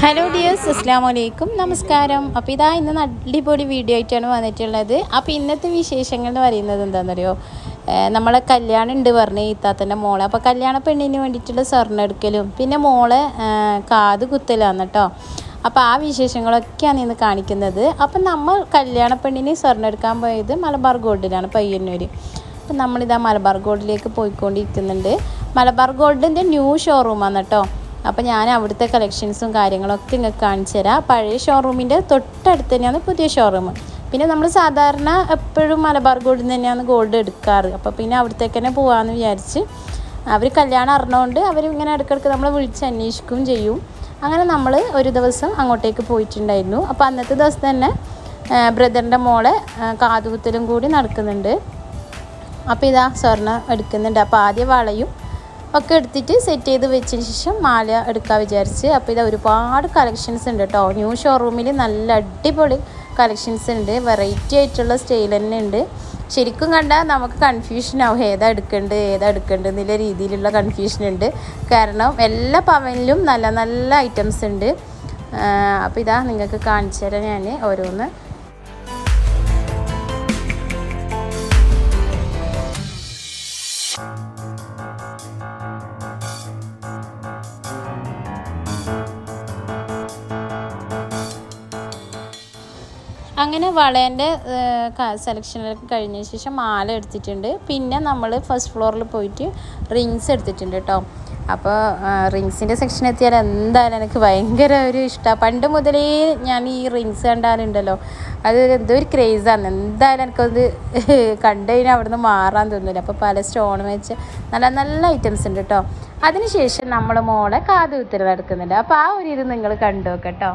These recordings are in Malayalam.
ഹലോ ഡിയേഴ്സ്, അസ്സലാമു അലൈക്കും, നമസ്കാരം. അപ്പോൾ ഇതാ ഇന്ന് അടിപൊളി വീഡിയോ ആയിട്ടാണ് വന്നിട്ടുള്ളത്. അപ്പോൾ ഇന്നത്തെ വിശേഷങ്ങൾ എന്ന് പറയുന്നത് എന്താണെന്നറിയോ, നമ്മളെ കല്യാണം ഉണ്ട് പറഞ്ഞ് ഇത്താത്തൻ്റെ മോളെ. അപ്പോൾ കല്യാണ പെണ്ണിന് വേണ്ടിയിട്ടുള്ള സ്വർണ്ണം എടുക്കലും പിന്നെ മോളെ കാത് കുത്തലാണ് കേട്ടോ. അപ്പോൾ ആ വിശേഷങ്ങളൊക്കെയാണ് ഇന്ന് കാണിക്കുന്നത്. അപ്പം നമ്മൾ കല്യാണ പെണ്ണിന് സ്വർണ്ണം എടുക്കാൻ പോയത് മലബാർ ഗോൾഡിലാണ്, പയ്യന്നൂർ. അപ്പം നമ്മളിതാ മലബാർ ഗോൾഡിലേക്ക് പോയിക്കൊണ്ടിരിക്കുന്നുണ്ട്. മലബാർ ഗോൾഡിൻ്റെ ന്യൂ ഷോറൂമാണ് കേട്ടോ. അപ്പോൾ ഞാൻ അവിടുത്തെ കളക്ഷൻസും കാര്യങ്ങളൊക്കെ നിങ്ങൾക്ക് കാണിച്ചു തരാം. പഴയ ഷോറൂമിൻ്റെ തൊട്ടടുത്ത് തന്നെയാണ് പുതിയ ഷോറൂം. പിന്നെ നമ്മൾ സാധാരണ എപ്പോഴും മലബാർ ഗോൾഡിൽ നിന്ന് തന്നെയാണ് ഗോൾഡ് എടുക്കാറ്. അപ്പോൾ പിന്നെ അവിടത്തേക്ക് തന്നെ പോകാമെന്ന് വിചാരിച്ച് അവർ കല്യാണം അറിഞ്ഞുകൊണ്ട് അവർ ഇങ്ങനെ ഇടയ്ക്കിടയ്ക്ക് നമ്മളെ വിളിച്ച് അന്വേഷിക്കുകയും ചെയ്യും. അങ്ങനെ നമ്മൾ ഒരു ദിവസം അങ്ങോട്ടേക്ക് പോയിട്ടുണ്ടായിരുന്നു. അപ്പോൾ അന്നത്തെ ദിവസം തന്നെ ബ്രദറിൻ്റെ മോളെ കാതുകുത്തലും കൂടി നടക്കുന്നുണ്ട്. അപ്പോൾ ഇതാ സ്വർണ്ണം എടുക്കുന്നുണ്ട്. അപ്പോൾ ആദ്യം വളയും ഒക്കെ എടുത്തിട്ട് സെറ്റ് ചെയ്ത് വെച്ചതിന് ശേഷം മാല എടുക്കാൻ വിചാരിച്ച്. അപ്പോൾ ഇത് ഒരുപാട് കളക്ഷൻസ് ഉണ്ട് കേട്ടോ. ന്യൂ ഷോറൂമിൽ നല്ല അടിപൊളി കളക്ഷൻസ് ഉണ്ട്. വെറൈറ്റി ആയിട്ടുള്ള സ്റ്റൈൽ തന്നെ ഉണ്ട്. ശരിക്കും കണ്ടാൽ നമുക്ക് കൺഫ്യൂഷൻ ആവും, ഏതാ എടുക്കേണ്ടത് എന്നുള്ള രീതിയിലുള്ള കൺഫ്യൂഷൻ ഉണ്ട്. കാരണം എല്ലാ പവനിലും നല്ല നല്ല ഐറ്റംസ് ഉണ്ട്. അപ്പോൾ ഇതാ നിങ്ങൾക്ക് കാണിച്ചു തരാം ഞാൻ ഓരോന്ന്. അങ്ങനെ വളേൻ്റെ സെലക്ഷനൊക്കെ കഴിഞ്ഞ ശേഷം മാല എടുത്തിട്ടുണ്ട്. പിന്നെ നമ്മൾ ഫസ്റ്റ് ഫ്ലോറിൽ പോയിട്ട് റിങ്സ് എടുത്തിട്ടുണ്ട് കേട്ടോ. അപ്പോൾ റിങ്സിൻ്റെ സെക്ഷൻ എത്തിയാൽ എന്തായാലും എനിക്ക് ഭയങ്കര ഒരു ഇഷ്ടമാണ്. പണ്ട് മുതലേ ഞാൻ ഈ റിങ്സ് കണ്ടാലുണ്ടല്ലോ, അത് എന്തോ ഒരു ക്രേസാണ്. എന്തായാലും എനിക്കത് കണ്ടു കഴിഞ്ഞാൽ അവിടെ നിന്ന് മാറാൻ തോന്നില്ല. അപ്പോൾ പല സ്റ്റോൺ വെച്ച് നല്ല നല്ല ഐറ്റംസ് ഉണ്ട് കേട്ടോ. അതിനുശേഷം നമ്മൾ മോളെ കാതുകുത്തൽ നടക്കുന്നുണ്ട്. അപ്പോൾ ആ ഒരു ഇത് നിങ്ങൾ കണ്ടു നോക്കട്ടോ.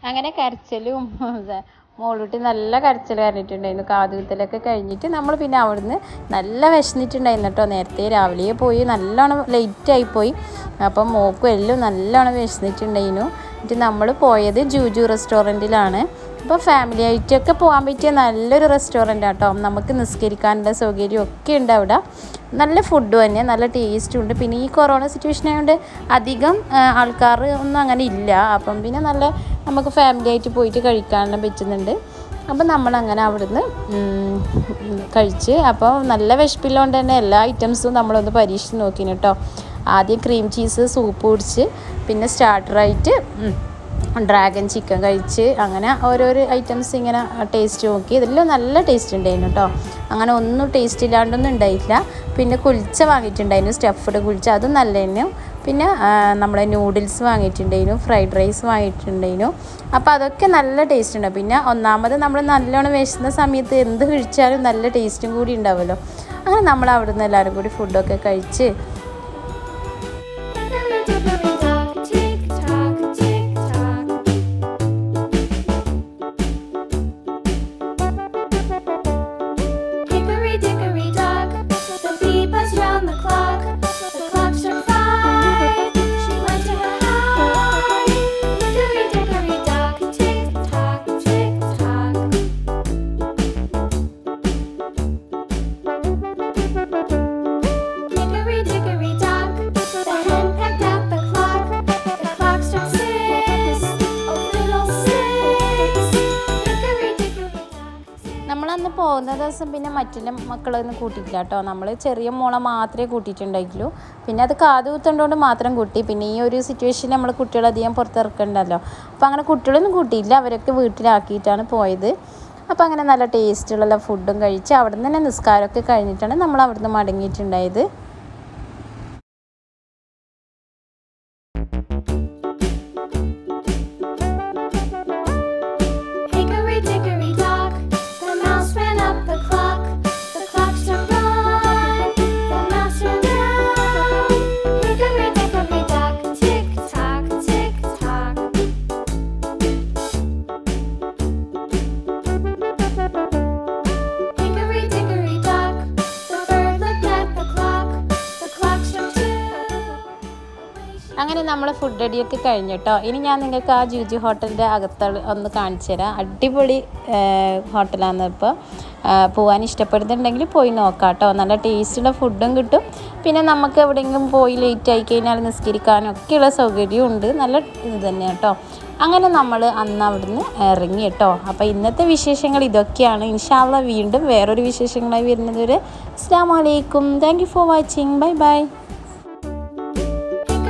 അങ്ങനെ കരച്ചിലും മോളൂട്ടി നല്ല കരച്ചിൽ കരഞ്ഞിട്ടുണ്ടായിരുന്നു. കാതുകുത്തലൊക്കെ കഴിഞ്ഞിട്ട് നമ്മൾ പിന്നെ അവിടുന്ന് നല്ല വിശന്നിട്ടുണ്ടായിരുന്നു കേട്ടോ. നേരത്തെ രാവിലെ പോയി നല്ലോണം ലേറ്റായിപ്പോയി. അപ്പം മോക്കും എല്ലാം നല്ലോണം വിശന്നിട്ടുണ്ടായിരുന്നു. എന്നിട്ട് നമ്മൾ പോയത് ജൂജു റെസ്റ്റോറൻറ്റിലാണ്. അപ്പോൾ ഫാമിലി ആയിട്ടൊക്കെ പോകാൻ പറ്റിയ നല്ലൊരു റെസ്റ്റോറൻ്റ് ആട്ടോ. നമുക്ക് നിസ്കരിക്കാനുള്ള സൗകര്യം ഒക്കെ ഉണ്ട് അവിടെ. നല്ല ഫുഡ് തന്നെ, നല്ല ടേസ്റ്റും ഉണ്ട്. പിന്നെ ഈ കൊറോണ സിറ്റുവേഷൻ ആയതുകൊണ്ട് അധികം ആൾക്കാർ ഒന്നും അങ്ങനെ ഇല്ല. അപ്പം പിന്നെ നല്ല നമുക്ക് ഫാമിലി ആയിട്ട് പോയിട്ട് കഴിക്കാനെല്ലാം പറ്റുന്നുണ്ട്. അപ്പം നമ്മളങ്ങനെ അവിടുന്ന് കഴിച്ച്. അപ്പോൾ നല്ല വിശപ്പില്ലോണ്ട് തന്നെ എല്ലാ ഐറ്റംസും നമ്മളൊന്ന് പരീക്ഷിച്ച് നോക്കിന് കേട്ടോ. ആദ്യം ക്രീം ചീസ് സൂപ്പ് കുടിച്ച്, പിന്നെ സ്റ്റാർട്ടറായിട്ട് ഡ്രാഗൺ ചിക്കൻ കഴിച്ച്, അങ്ങനെ ഓരോരോ ഐറ്റംസ് ഇങ്ങനെ ടേസ്റ്റ് നോക്കി. ഇതെല്ലാം നല്ല ടേസ്റ്റ് ഉണ്ടായിരുന്നു കേട്ടോ. അങ്ങനെ ഒന്നും ടേസ്റ്റ് ഇല്ലാണ്ടൊന്നും ഉണ്ടായില്ല. പിന്നെ കുൽച്ച വാങ്ങിയിട്ടുണ്ടായിരുന്നു, സ്റ്റഫ്ഡ് കുൽച്ച, അതും നല്ല തന്നെ. പിന്നെ നമ്മളെ നൂഡിൽസ് വാങ്ങിയിട്ടുണ്ടായിരുന്നു, ഫ്രൈഡ് റൈസ് വാങ്ങിയിട്ടുണ്ടായിരുന്നു. അപ്പോൾ അതൊക്കെ നല്ല ടേസ്റ്റ് ഉണ്ടാവും. പിന്നെ ഒന്നാമത് നമ്മൾ നല്ലോണം വിശന്ന സമയത്ത് എന്ത് കഴിച്ചാലും നല്ല ടേസ്റ്റും കൂടി ഉണ്ടാവുമല്ലോ. അങ്ങനെ നമ്മൾ അവിടുന്ന് എല്ലാവരും കൂടി ഫുഡൊക്കെ കഴിച്ച് പോകുന്ന ദിവസം പിന്നെ മറ്റുള്ള മക്കളൊന്നും കൂട്ടിയിട്ടില്ല കേട്ടോ. നമ്മൾ ചെറിയ മോളെ മാത്രമേ കൂട്ടിയിട്ടുണ്ടായിട്ടുള്ളൂ. പിന്നെ അത് കാതുകുത്തേണ്ടതുകൊണ്ട് മാത്രം കൂട്ടി. പിന്നെ ഈ ഒരു സിറ്റുവേഷനിൽ നമ്മൾ കുട്ടികളധികം പുറത്തിറക്കണ്ടല്ലോ. അപ്പോൾ അങ്ങനെ കുട്ടികളൊന്നും കൂട്ടിയില്ല, അവരൊക്കെ വീട്ടിലാക്കിയിട്ടാണ് പോയത്. അപ്പോൾ അങ്ങനെ നല്ല ടേസ്റ്റുള്ള ഫുഡും കഴിച്ച് അവിടെ നിന്ന് തന്നെ നിസ്കാരമൊക്കെ കഴിഞ്ഞിട്ടാണ് നമ്മൾ അവിടുന്ന് മടങ്ങിയിട്ടുണ്ടായത്. അങ്ങനെ നമ്മൾ ഫുഡ് അടിയൊക്കെ കഴിഞ്ഞു കേട്ടോ. ഇനി ഞാൻ നിങ്ങൾക്ക് ആ ജൂജി ഹോട്ടലിൻ്റെ അകത്ത് ഒന്ന് കാണിച്ചു തരാം. അടിപൊളി ഹോട്ടലാണ്. ഇപ്പോൾ പോകാൻ ഇഷ്ടപ്പെടുന്നുണ്ടെങ്കിൽ പോയി നോക്കാം കേട്ടോ. നല്ല ടേസ്റ്റുള്ള ഫുഡും കിട്ടും. പിന്നെ നമുക്ക് എവിടെയെങ്കിലും പോയി ലേറ്റ് ആയി കഴിഞ്ഞാൽ നിസ്കരിക്കാനൊക്കെയുള്ള സൗകര്യവും ഉണ്ട്. നല്ല ഇത് തന്നെയാണ് കേട്ടോ. അങ്ങനെ നമ്മൾ അന്ന് അവിടുന്ന് ഇറങ്ങി കേട്ടോ. അപ്പോൾ ഇന്നത്തെ വിശേഷങ്ങൾ ഇതൊക്കെയാണ്. ഇൻഷാ അല്ലാഹ് വീണ്ടും വേറൊരു വിശേഷങ്ങളായി വരുന്നത് വരെ അസ്സലാമു അലൈക്കും. Thank you for watching. Bye bye.